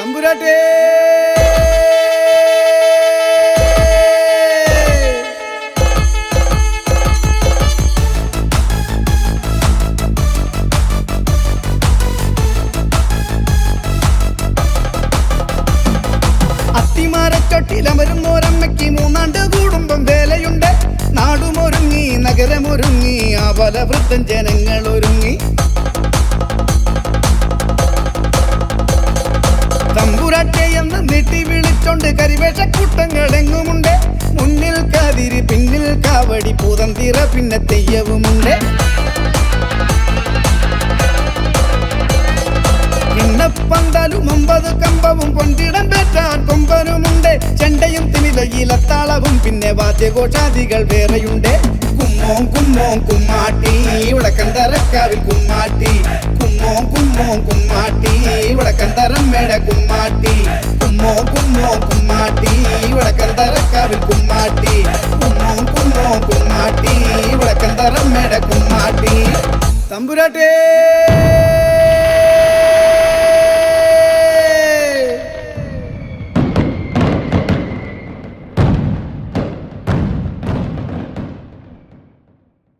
തമ്പുരാട്ടേ ൊട്ടിലമരുന്നോരമ്മയ്ക്ക് മൂന്നാണ്ട് കൂടുമ്പം വേലയുണ്ട്. നാടുമൊരുങ്ങി നഗരമൊരുങ്ങി ആബലവൃദ്ധം ജനങ്ങൾ ഒരുങ്ങി. തമ്പുരാട്ടെ എന്ന് നീട്ടി വിളിച്ചോണ്ട് കരിവേഷക്കൂട്ടങ്ങൾ എങ്ങുമുണ്ട്. മുന്നിൽ കാതിരി പിന്നിൽ കാവടി പൂതന്തിറ പിന്നെ തെയ്യവുമുണ്ട്. പന്താലും 9 കമ്പവും പൊന്തിടം പേറ്റാൻ കൊമ്പനുമുണ്ട്. ചെണ്ടയും തിമിലയിലത്താളവും പിന്നെ വാദ്യഘോഷാദികൾ വേറെയുണ്ട്. കുമ്മോം കുമ്മോം കുമ്മാട്ടി ഉടക്കന്തരക്കാവിൽ കുമ്മാട്ടി. കുമ്മോം കുമ്മോം കുമ്മാട്ടി ഉടക്കന്തരമ്മേട കുമ്മാട്ടി. കുമ്മോം കുമ്മോം കുമ്മാട്ടി ഉടക്കന്തരക്കാവിൽ കുമ്മാട്ടി. കുമ്മോം കുമ്മോം കുമ്മാട്ടി ഉടക്കന്തരമ്മേട കുമ്മാട്ടി. തമ്പുരാട്ടേ